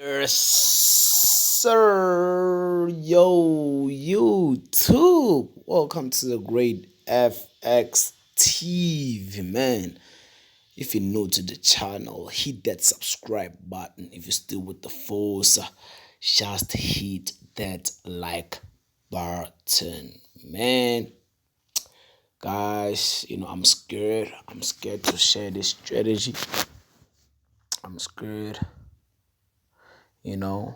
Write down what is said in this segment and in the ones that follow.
Yes, sir. Yo, YouTube. Welcome to the Great FX TV, man. If you're new to the channel, hit that subscribe button. If you're still with the force, just hit that like button, man. Guys, I'm scared. I'm scared to share this strategy. I'm scared, you know,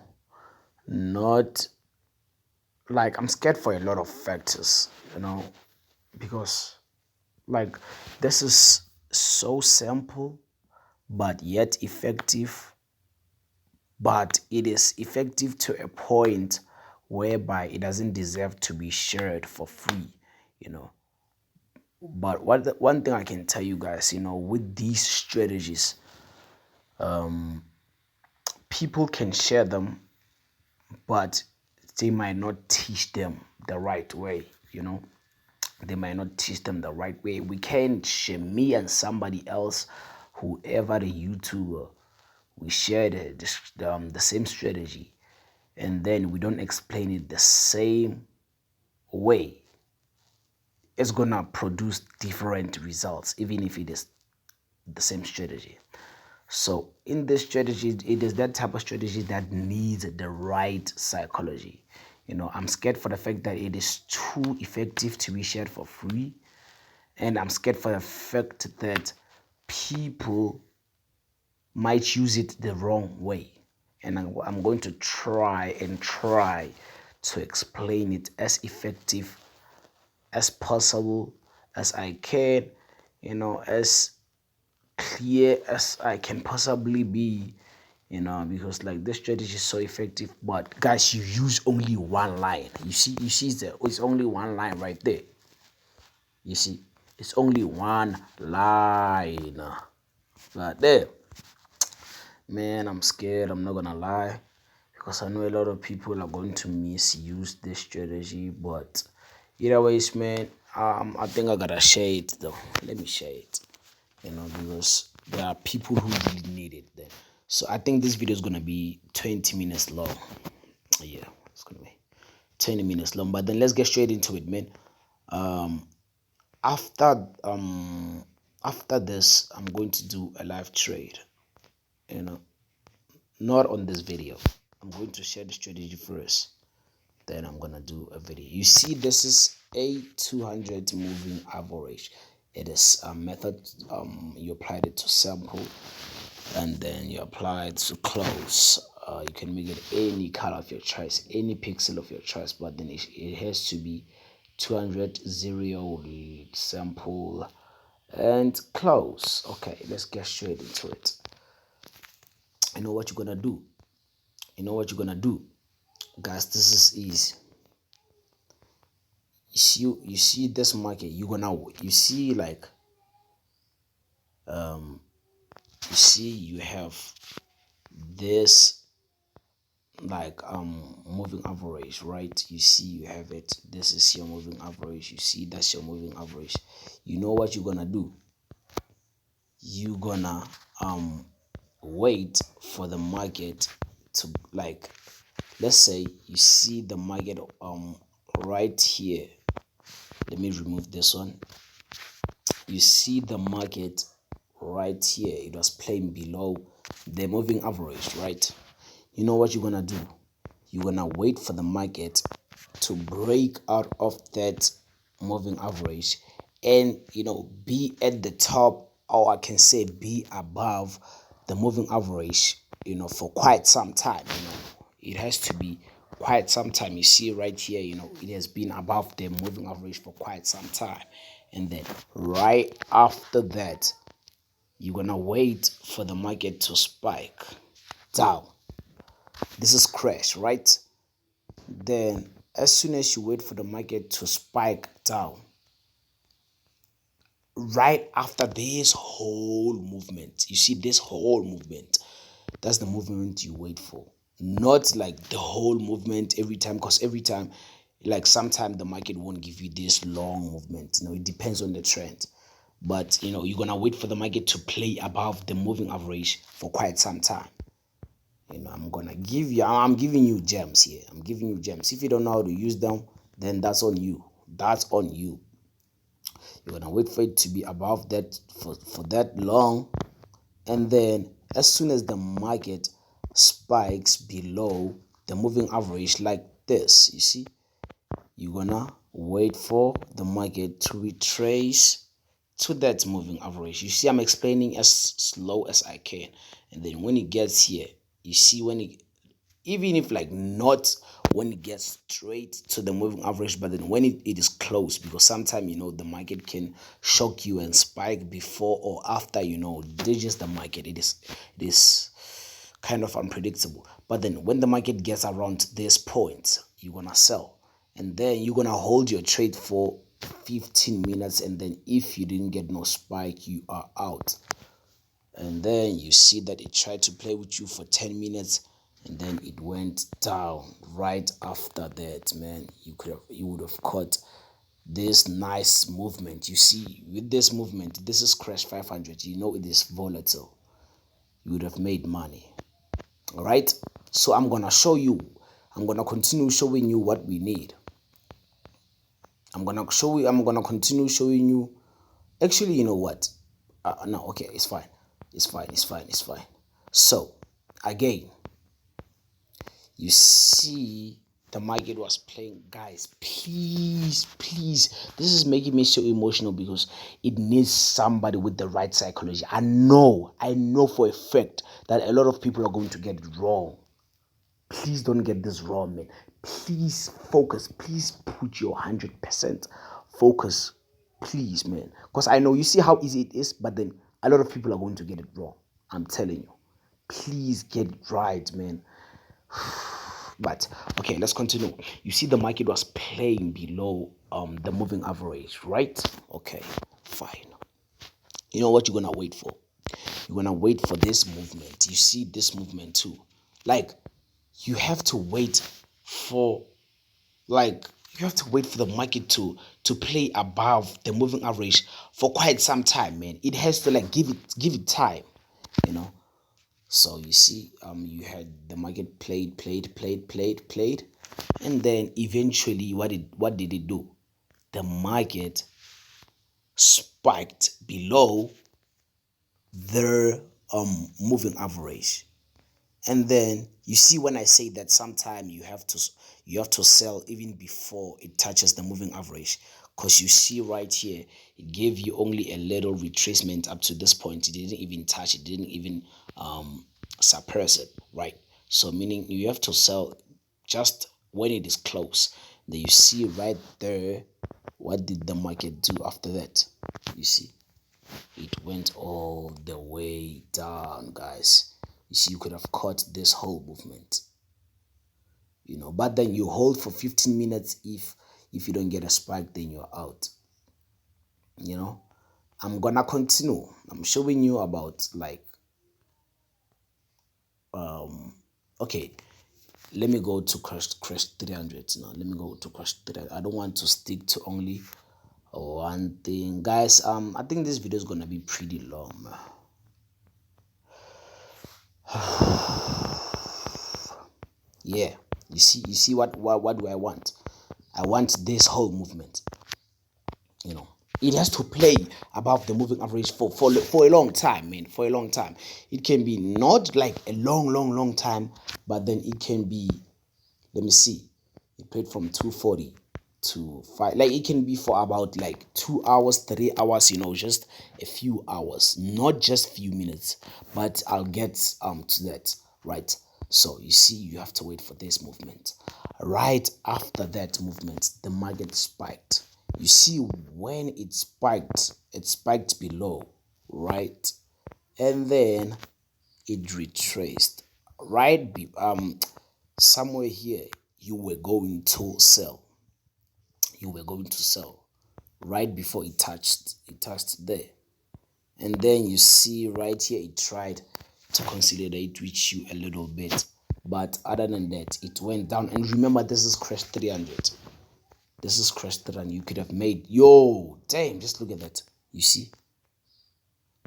not like I'm scared for a lot of factors, because like this is so simple but yet effective, but it is effective to a point whereby it doesn't deserve to be shared for free, you know. But one thing I can tell you guys, with these strategies, people can share them, but they might not teach them the right way, they might not teach them the right way. We can't share, me and somebody else, whoever the YouTuber, we share the same strategy, and then we don't explain it the same way. It's gonna produce different results, even if it is the same strategy. So in this strategy, it is that type of strategy that needs the right psychology. I'm scared for the fact that it is too effective to be shared for free. And I'm scared for the fact that people might use it the wrong way. And I'm going to try to explain it as effective as possible as I can, as clear as I can possibly be, because like this strategy is so effective. But guys, you use only one line. You see it's only one line right there. You see, it's only one line right there. Man, I'm scared. I'm not gonna lie, because I know a lot of people are going to misuse this strategy. But either ways, man, I think I gotta share it though. Let me share it, because there are people who really need it then. So I think this video is gonna be 20 minutes long. Yeah, it's gonna be 20 minutes long. But then let's get straight into it, man. After after this, I'm going to do a live trade. Not on this video. I'm going to share the strategy first. Then I'm gonna do a video. You see, this is a 200 moving average. It is a method. You applied it to sample, and then you apply it to close. You can make it any color of your choice, any pixel of your choice, but then it has to be 200 zero sample and close. Okay, let's get straight into it. You know what you're gonna do. Guys, this is easy. You see this market, you see like you have this like moving average, right? You see you have it. This is your moving average. You see that's your moving average. You know what you're gonna do? You're gonna wait for the market to, like, let's say you see the market right here. Let me remove this one. You see the market right here. It was playing below the moving average, right? You know what you're gonna do? You're gonna wait for the market to break out of that moving average and be at the top, or I can say be above the moving average, for quite some time. It has to be quite some time. You see right here, it has been above the moving average for quite some time. And then right after that, you're gonna wait for the market to spike down. This is crash, right? Then as soon as you wait for the market to spike down, right after this whole movement, you see this whole movement, that's the movement you wait for. Not like the whole movement every time, because every time, like sometimes the market won't give you this long movement. It depends on the trend. But you're gonna wait for the market to play above the moving average for quite some time. You know, I'm giving you gems here. I'm giving you gems. If you don't know how to use them, then that's on you. That's on you. You're gonna wait for it to be above that for that long, and then as soon as the market spikes below the moving average like this, you see, you're gonna wait for the market to retrace to that moving average. You see, I'm explaining as slow as I can, and then when it gets here, you see, when it, even if like not when it gets straight to the moving average, but then when it is close, because sometimes, you know, the market can shock you and spike before or after, you know, digits the market. It is kind of unpredictable. But then when the market gets around this point, you're gonna sell, and then you're gonna hold your trade for 15 minutes, and then if you didn't get no spike, you are out. And then you see that it tried to play with you for 10 minutes, and then it went down right after that, man. You would have caught this nice movement. You see, with this movement, this is crash 500, you know, it is volatile. You would have made money. All right, so I'm gonna continue showing you what we need. I'm gonna continue showing you. Actually, you know what, no, okay, it's fine. So again, you see the market was playing. Guys, please, this is making me so emotional because it needs somebody with the right psychology. I know for a fact that a lot of people are going to get it wrong. Please don't get this wrong, man. Please focus. Please put your 100% focus, please, man, because I know you see how easy it is, but then a lot of people are going to get it wrong. I'm telling you, please get it right, man. But okay, let's continue. You see the market was playing below the moving average, right? Okay, fine. You know what you're gonna wait for? You're gonna wait for this movement. You see this movement too. Like, you have to wait for, the market to play above the moving average for quite some time, man. It has to like give it time, you know. So you see, you had the market played, and then eventually, what did it do? The market spiked below their moving average. And then you see, when I say that sometime you have to sell even before it touches the moving average, because you see right here, it gave you only a little retracement up to this point. It didn't even touch, it didn't even suppress it, right? So meaning you have to sell just when it is close. Then you see right there, what did the market do after that? You see, it went all the way down, guys. You see, you could have caught this whole movement, you know, but then you hold for 15 minutes. If you don't get a spike, then you're out, you know. I'm gonna continue. I'm showing you about like okay, let me go to crash 300 now. Let me go to crash 300. I don't want to stick to only one thing, guys. I think this video is gonna be pretty long. Yeah, you see what do I want? I want this whole movement, you know. It has to play above the moving average for a long time, man. For a long time. It can be not like a long time, but then it can be, let me see, it played from 240 to 5, like it can be for about like 2 hours, 3 hours, you know, just a few hours, not just few minutes. But I'll get to that, right? So you see, you have to wait for this movement. Right after that movement, the market spiked. You see, when it spiked below, right? And then it retraced right somewhere here. You were going to sell right before it touched there. And then you see right here, it tried to consolidate with you a little bit, but other than that, it went down. And remember, this is crash 300. This is crash 300. You could have made, yo, damn, just look at that. You see.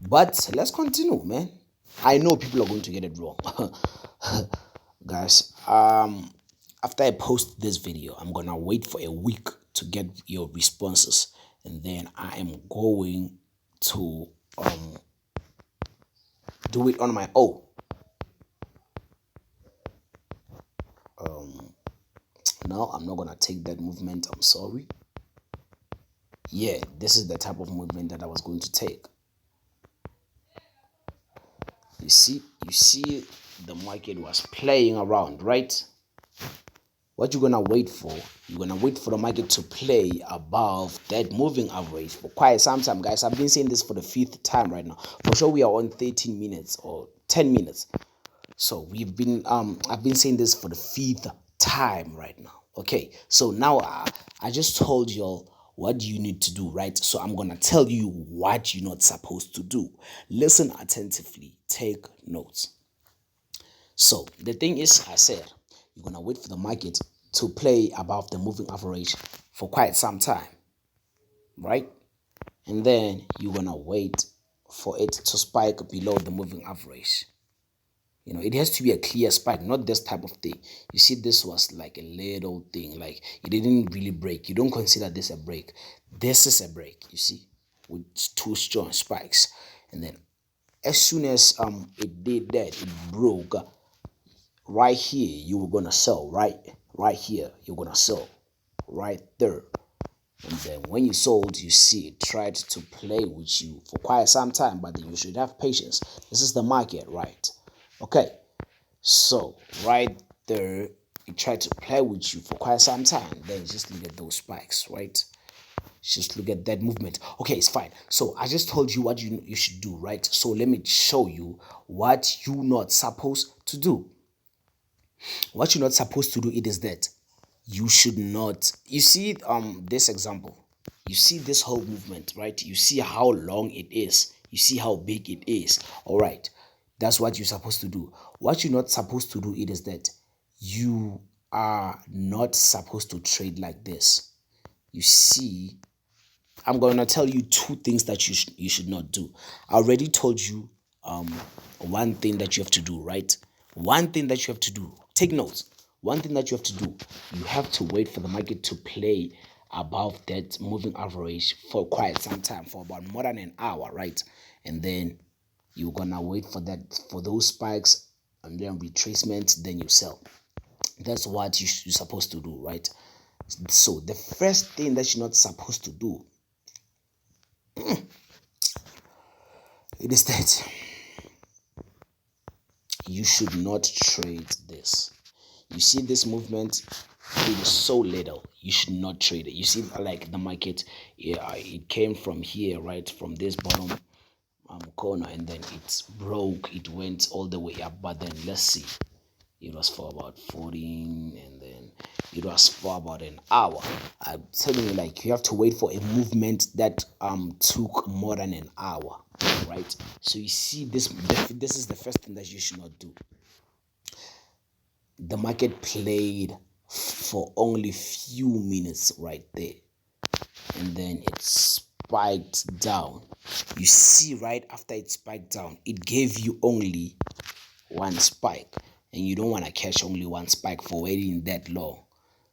But let's continue, man. I know people are going to get it wrong. Guys, after I post this video, I'm gonna wait for a week to get your responses, and then I am going to do it on my own. No, I'm not gonna take that movement. I'm sorry. Yeah, this is the type of movement that I was going to take. You see, the market was playing around, right? What you're gonna wait for? You're gonna wait for the market to play above that moving average for quite some time, guys. I've been saying this for the 5th time right now. For sure, we are on 13 minutes or 10 minutes. So we've been I've been saying this for the 5th time right now. Okay, so now I just told y'all what you need to do, right? So I'm gonna tell you what you're not supposed to do. Listen attentively, take notes. So the thing is, I said you're gonna wait for the market to play above the moving average for quite some time, right? And then you're gonna wait for it to spike below the moving average. You know, it has to be a clear spike, not this type of thing. You see, this was like a little thing, like it didn't really break. You don't consider this a break. This is a break, you see, with 2 strong spikes. And then as soon as it did that, it broke. Right here, you were gonna sell, right? Right here, you're gonna sell. Right there. And then when you sold, you see it tried to play with you for quite some time, but you should have patience. This is the market, right? Okay, so right there, it tried to play with you for quite some time. Then just look at those spikes, right? Just look at that movement. Okay, it's fine. So I just told you what you should do, right? So let me show you what you're not supposed to do. What you're not supposed to do, it is that you should not, you see this example, you see this whole movement, right? You see how long it is, you see how big it is. All right, that's what you're supposed to do. What you're not supposed to do, it is that you are not supposed to trade like this. You see, I'm going to tell you 2 things that you should not do. I already told you one thing that you have to do, right? One thing that you have to do. Take notes. One thing that you have to do. You have to wait for the market to play above that moving average for quite some time, for about more than an hour, right? And then you're going to wait for that, for those spikes, and then retracement, then you sell. That's what you're supposed to do, right? So the first thing that you're not supposed to do, it is that you should not trade this. You see this movement, it is so little. You should not trade it. You see, like the market, yeah, it came from here, right, from this bottom corner, and then it broke. It went all the way up. But then let's see, it was for about 14, and then it was for about an hour. I'm telling you, like, you have to wait for a movement that took more than an hour, right? So you see, this is the first thing that you should not do. The market played for only few minutes right there, and then it spiked down. You see, right after it spiked down, it gave you only 1 spike, and you don't want to catch only 1 spike for waiting that long.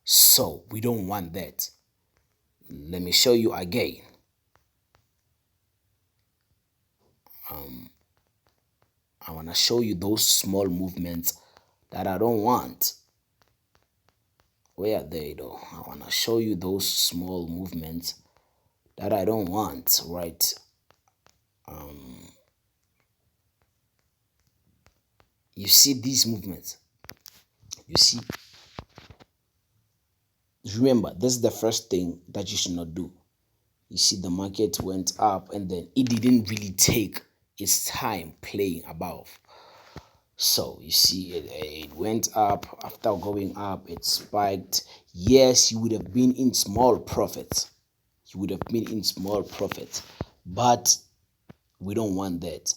So we don't want that. Let me show you again. I want to show you those small movements that I don't want. Where are they though? I want to show you those small movements that I don't want, right? You see these movements. You see. Remember, this is the first thing that you should not do. You see, the market went up, and then it didn't really take its time playing above. So you see, it went up. After going up, it spiked. Yes, you would have been in small profits. You would have been in small profits, but we don't want that.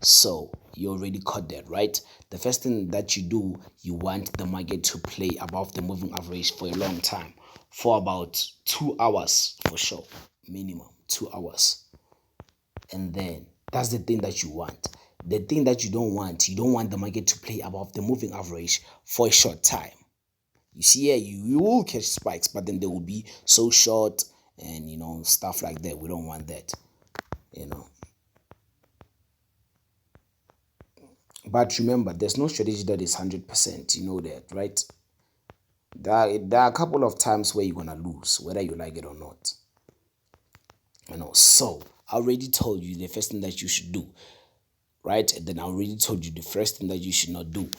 So you already caught that, right? The first thing that you do, you want the market to play above the moving average for a long time, for about 2 hours for sure, minimum 2 hours. And then that's the thing that you want. the thing that you don't want the market to play above the moving average for a short time. You see here, you will catch spikes, but then they will be so short and stuff like that. We don't want that, But remember, there's no strategy that is 100%. You know that, right? There are a couple of times where you're gonna lose, whether you like it or not. So I already told you the first thing that you should do, right? And then I already told you the first thing that you should not do.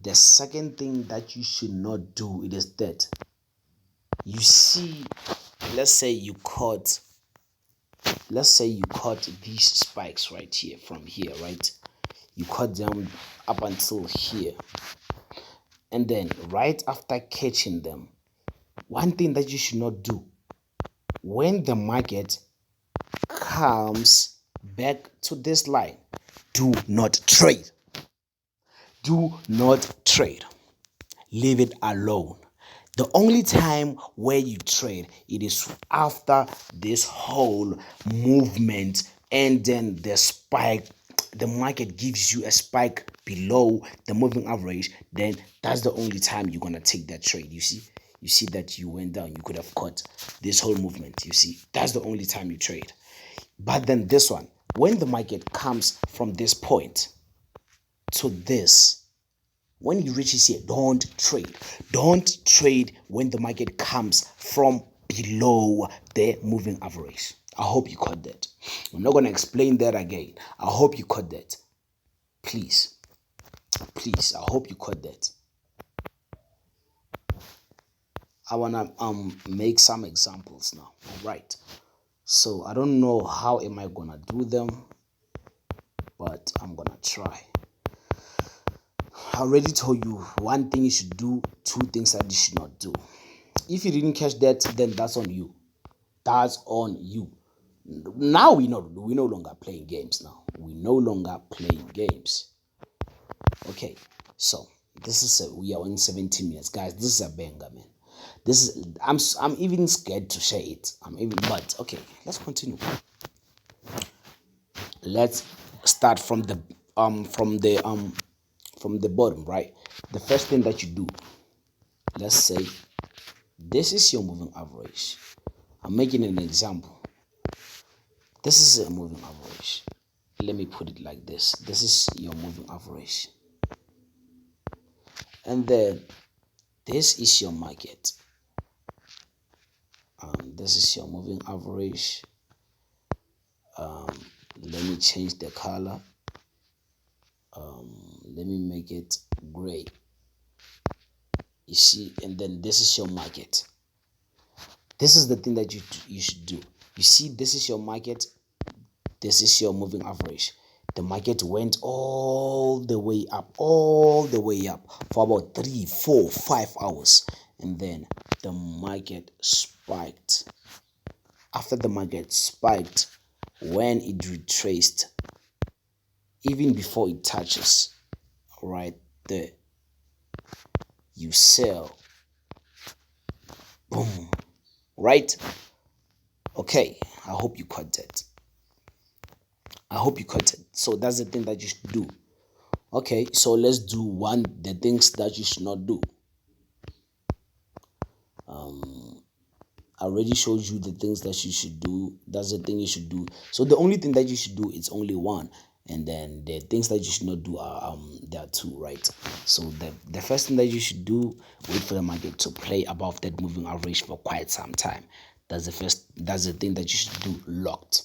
The second thing that you should not do, it is that you see, let's say you caught these spikes right here from here, right? You caught them up until here. And then right after catching them, one thing that you should not do, when the market comes back to this line, do not trade. Do not trade. Leave it alone. The only time where you trade, it is after this whole movement, and then the spike, the market gives you a spike below the moving average, then that's the only time you're gonna take that trade. You see that you went down, you could have caught this whole movement. You see, that's the only time you trade. But then this one, when the market comes from this point to this, when it reaches here, don't trade. Don't trade when the market comes from below the moving average. I hope you caught that. I'm not going to explain that again. I hope you caught that. Please, I hope you caught that. I want to make some examples now. All right. So I don't know how am I going to do them, but I'm going to try. I already told you one thing you should do, two things that you should not do. If you didn't catch that, then that's on you. That's on you. Now we no longer playing games now. We no longer playing games. Okay, so we are in 17 minutes. Guys, this is a banger, man. I'm even scared to share it. But okay, let's continue. Let's start from the bottom, right? The first thing that you do, let's say this is your moving average. I'm making an example. This is a moving average. Let me put it like this. This is your moving average. And then this is your market. This is your moving average. Let me change the color. Let me make it gray. You see, and then this is your market. This is the thing that you should do. You see, this is your market. This is your moving average. The market went all the way up for about 3, 4, 5 hours. And then the market spiked. After the market spiked, when it retraced, even before it touches right there, you sell. Boom. Right? Okay, I hope you caught that. So that's the thing that you should do. Okay, so let's do the things that you should not do. I already showed you the things that you should do. That's the thing you should do. So the only thing that you should do is only one. And then the things that you should not do are there are two, right? So the first thing that you should do, wait for the market to play above that moving average for quite some time. That's the thing that you should do locked.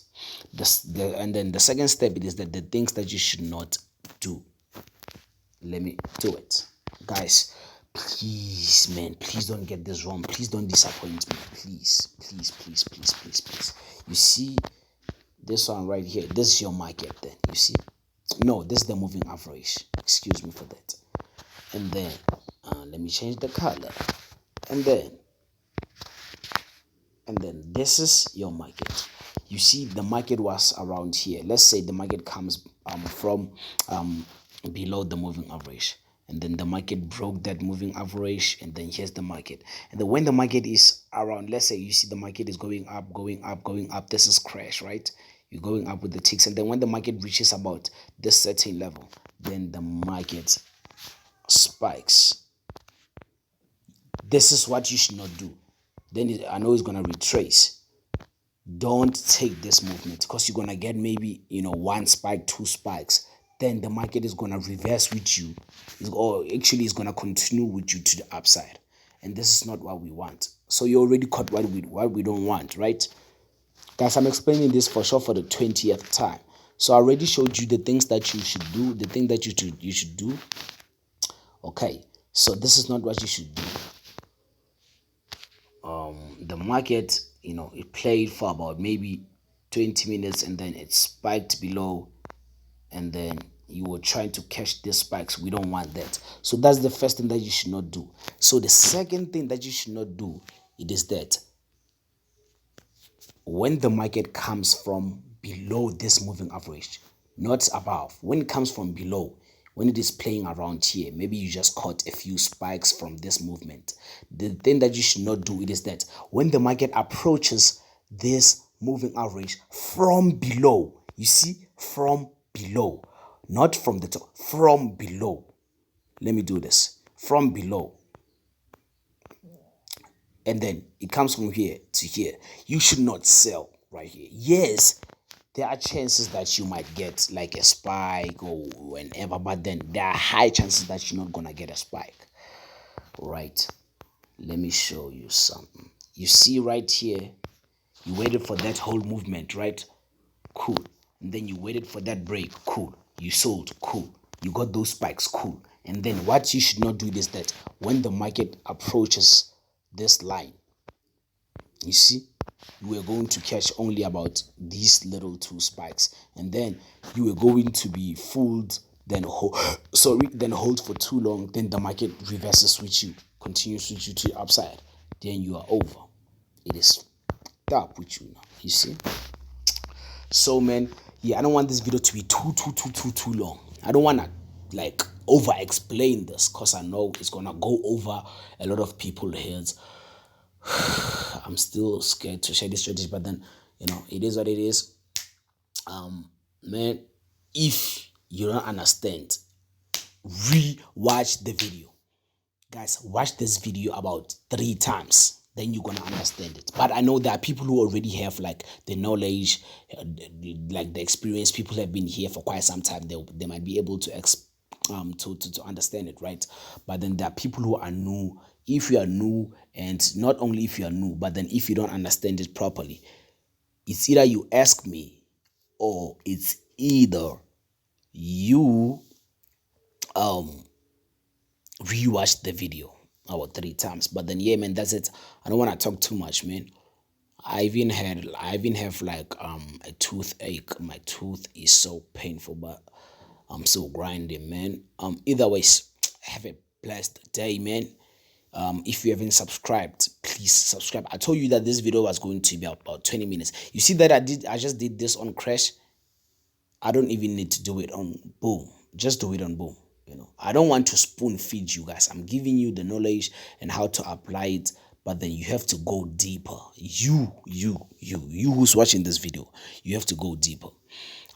And then the second step is that the things that you should not do. Let me do it. Guys, please, man, please don't get this wrong. Please don't disappoint me. Please. You see this one right here, this is your market then. You see, no, this is the moving average. Excuse me for that. And then let me change the color. And then this is your market. You see, the market was around here. Let's say the market comes from below the moving average, and then the market broke that moving average, and then here's the market. And then when the market is around, let's say you see the market is going up, this is crash, right? You're going up with the ticks, and then when the market reaches about this certain level, then the market spikes. This is what you should not do. Then I know it's gonna retrace. Don't take this movement, because you're gonna get maybe one spike, two spikes. Then the market is gonna reverse with you, or actually it's gonna continue with you to the upside, and this is not what we want. So you already caught what we don't want, right? Guys, I'm explaining this for sure for the 20th time. So I already showed you the things that you should do, the thing that you should do. Okay, so this is not what you should do. The market, it played for about maybe 20 minutes, and then it spiked below, and then you were trying to catch these spikes. We don't want that. So that's the first thing that you should not do. So the second thing that you should not do, it is that when the market comes from below this moving average, not above, when it comes from below, when it is playing around here, maybe you just caught a few spikes from this movement. The thing that you should not do, it is that when the market approaches this moving average from below, you see, from below, not from the top, from below. Let me do this. From below. And then it comes from here to here. You should not sell right here. Yes, there are chances that you might get like a spike or whenever, but then there are high chances that you're not gonna get a spike. Right? Let me show you something. You see right here, you waited for that whole movement, right? Cool. And then you waited for that break. Cool. You sold. Cool. You got those spikes. Cool. And then what you should not do is that when the market approaches this line, you see, you were going to catch only about these little two spikes, and then you were going to be fooled, then hold for too long, then the market reverses with you, continues with you to the upside, then you are over. It is up with you now, you see. So man, yeah, I don't want this video to be too long. I don't want to like over explain this, because I know it's gonna go over a lot of people's heads. I'm still scared to share this strategy, but then it is what it is. Man, if you don't understand, re-watch the video. Guys, watch this video about 3 times, then you're gonna understand it. But I know there are people who already have like the knowledge, like the experience. People have been here for quite some time. They might be able to understand it, right? But then there are people who are new. If you are new, and not only if you are new, but then if you don't understand it properly, it's either you ask me, or it's either you rewatch the video about 3 times. But then yeah, man, that's it. I don't want to talk too much, man. I even have like a toothache. My tooth is so painful, but I'm still grinding, man. Either ways, have a blessed day, man. If you haven't subscribed, please subscribe. I told you that this video was going to be about 20 minutes. You see that I just did this on Crash. I don't even need to do it on Boom. Just do it on Boom. I don't want to spoon feed you guys. I'm giving you the knowledge and how to apply it, but then you have to go deeper. You who's watching this video, you have to go deeper.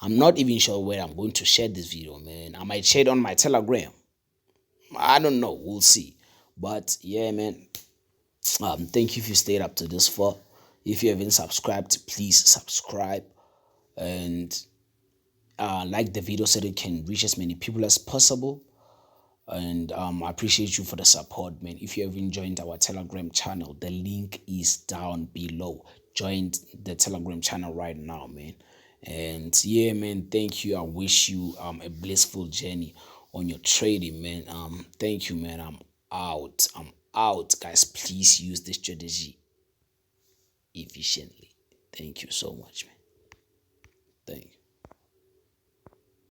I'm not even sure where I'm going to share this video, man. I might share it on my Telegram. I don't know. We'll see. But yeah, man. Thank you if you stayed up to this far. If you haven't subscribed, please subscribe and like the video so that it can reach as many people as possible. And I appreciate you for the support, man. If you haven't joined our Telegram channel, the link is down below. Join the Telegram channel right now, man. And yeah, man, thank you. I wish you a blissful journey on your trading, man. Thank you, man. I'm out, guys. Please use this strategy efficiently. Thank you so much, man. Thank you.